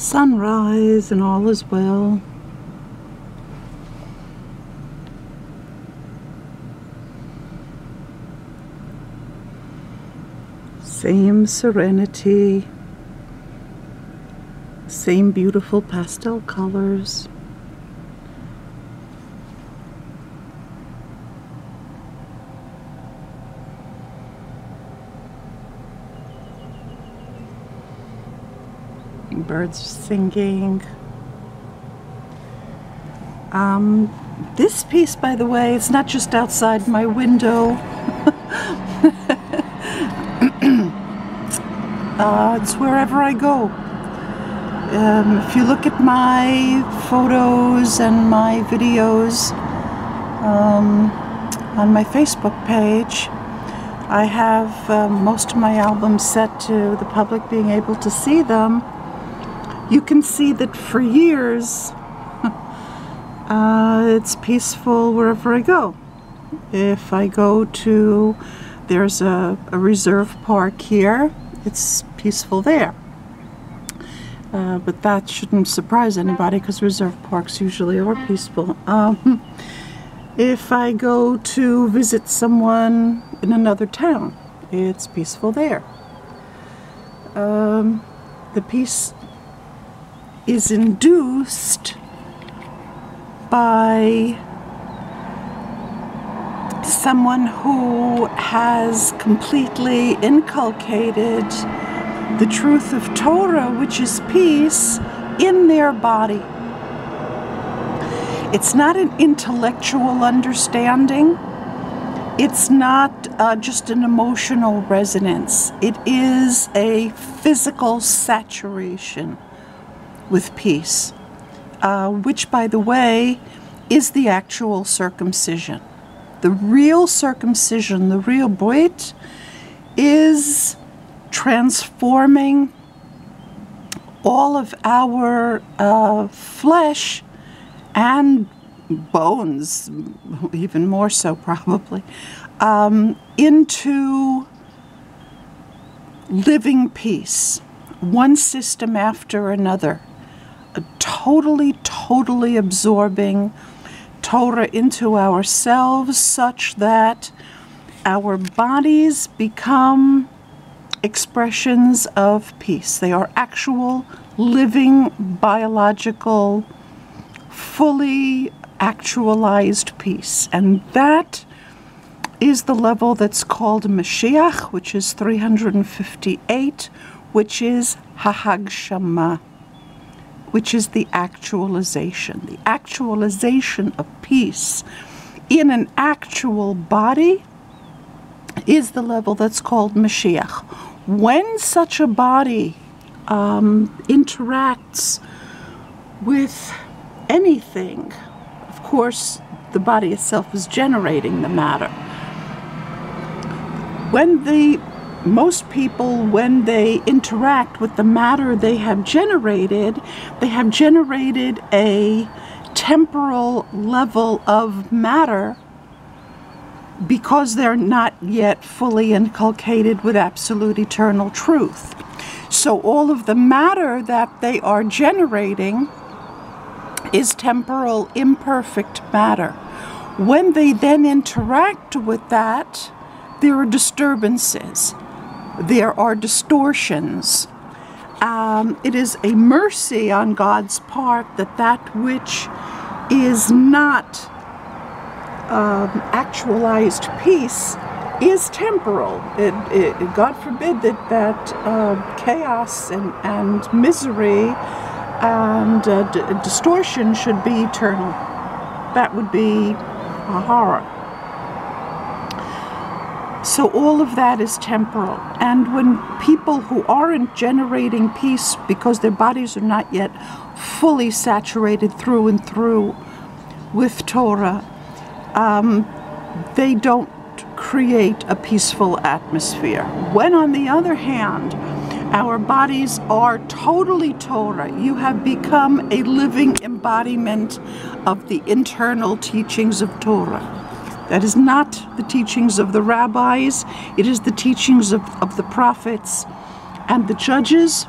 sunrise and all is well. Same serenity, same beautiful pastel colors. Birds singing. This piece, by the way, it's not just outside my window. It's wherever I go. If you look at my photos and my videos on my Facebook page, I have most of my albums set to the public being able to see them. You can see that for years it's peaceful wherever I go. If I go to, there's a reserve park here, it's peaceful there. But that shouldn't surprise anybody because reserve parks usually are peaceful. If I go to visit someone in another town, it's peaceful there. The peace is induced by someone who has completely inculcated the truth of Torah, which is peace, in their body. It's not an intellectual understanding. It's not just an emotional resonance. It is a physical saturation with peace, which, by the way, is the actual circumcision. The real circumcision, the real brit, is transforming all of our flesh and bones, even more so probably, into living peace, one system after another, totally absorbing Torah into ourselves such that our bodies become expressions of peace. They are actual, living, biological, fully actualized peace. And that is the level that's called Mashiach, which is 358, which is Hahagshama, which is the actualization. The actualization of peace in an actual body is the level that's called Mashiach. When such a body interacts with anything, of course, the body itself is generating the matter. Most people, when they interact with the matter they have generated a temporal level of matter because they're not yet fully inculcated with absolute eternal truth. So all of the matter that they are generating is temporal, imperfect matter. When they then interact with that, there are disturbances. There are distortions. It is a mercy on God's part that which is not actualized peace is temporal. God forbid that chaos and misery and distortion should be eternal. That would be a horror. So all of that is temporal. And when people who aren't generating peace because their bodies are not yet fully saturated through and through with Torah, they don't create a peaceful atmosphere. When, on the other hand, our bodies are totally Torah, you have become a living embodiment of the internal teachings of Torah. That is not the teachings of the rabbis, it is the teachings of the prophets and the judges.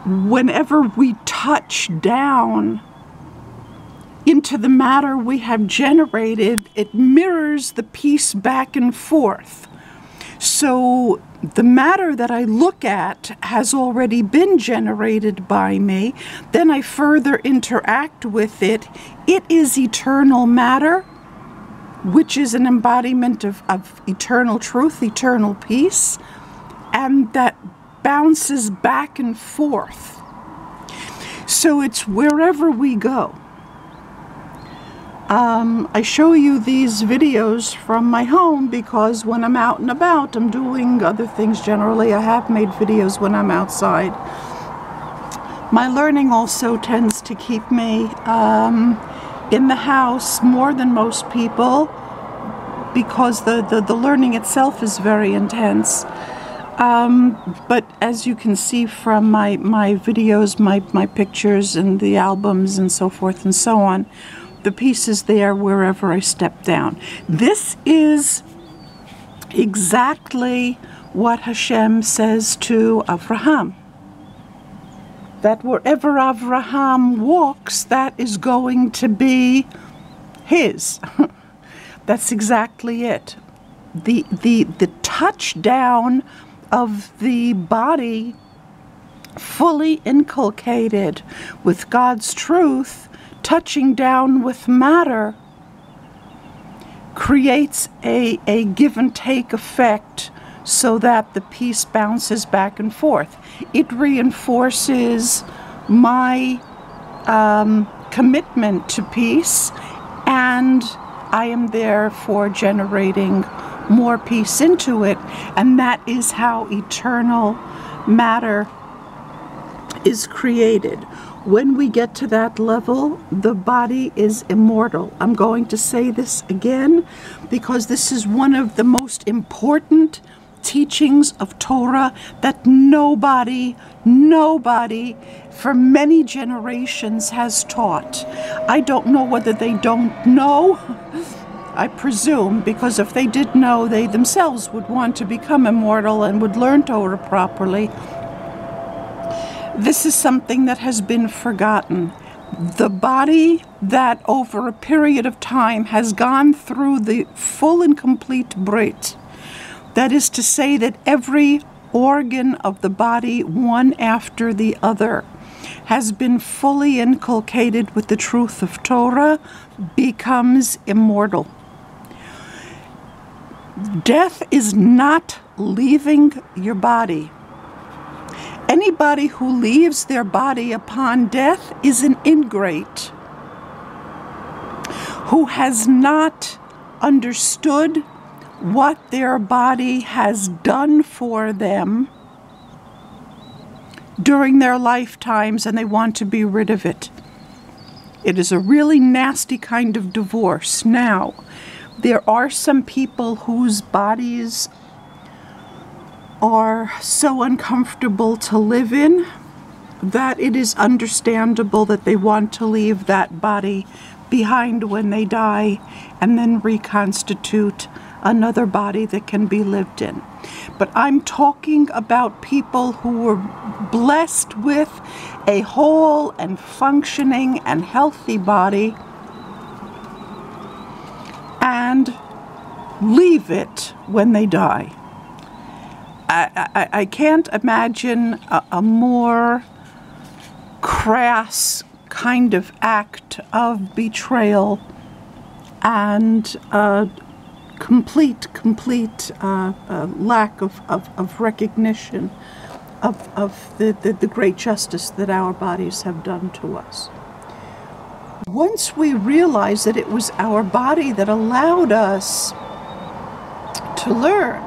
whenever we touch down into the matter we have generated, it mirrors the piece back and forth. So the matter that I look at has already been generated by me. Then I further interact with it. It is eternal matter, which is an embodiment of eternal truth, eternal peace, and that bounces back and forth. So it's wherever we go. I show you these videos from my home because when I'm out and about, I'm doing other things generally. I have made videos when I'm outside. My learning also tends to keep me in the house more than most people because the learning itself is very intense. But as you can see from my videos, my pictures and the albums and so forth and so on, the peace is there wherever I step down. This is exactly what Hashem says to Avraham. That wherever Avraham walks, that is going to be his. That's exactly it. The touchdown of the body fully inculcated with God's truth, touching down with matter, creates a give and take effect so that the piece bounces back and forth. It reinforces my commitment to peace, and I am therefore generating more peace into it, and that is how eternal matter is created. When we get to that level, the body is immortal. I'm going to say this again because this is one of the most important teachings of Torah that nobody for many generations has taught. I don't know whether they don't know. I presume, because if they did know, they themselves would want to become immortal and would learn Torah properly. This is something that has been forgotten. The body that over a period of time has gone through the full and complete Brit, that is to say that every organ of the body, one after the other, has been fully inculcated with the truth of Torah, becomes immortal. Death is not leaving your body. Anybody who leaves their body upon death is an ingrate who has not understood what their body has done for them during their lifetimes, and they want to be rid of it. It is a really nasty kind of divorce. Now, there are some people whose bodies are so uncomfortable to live in that it is understandable that they want to leave that body behind when they die and then reconstitute another body that can be lived in. But I'm talking about people who were blessed with a whole and functioning and healthy body and leave it when they die. I can't imagine a more crass kind of act of betrayal and complete lack of recognition of the great justice that our bodies have done to us. Once we realize that it was our body that allowed us to learn,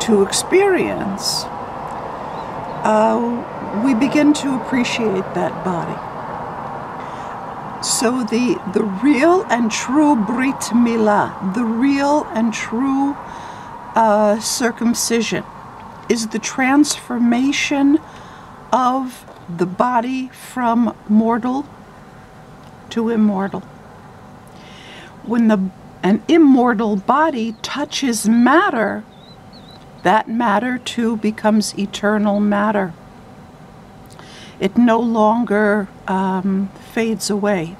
to experience, we begin to appreciate that body. So the real and true Brit Milah, the real and true circumcision, is the transformation of the body from mortal to immortal. When an immortal body touches matter, that matter too becomes eternal matter. it no longer fades away.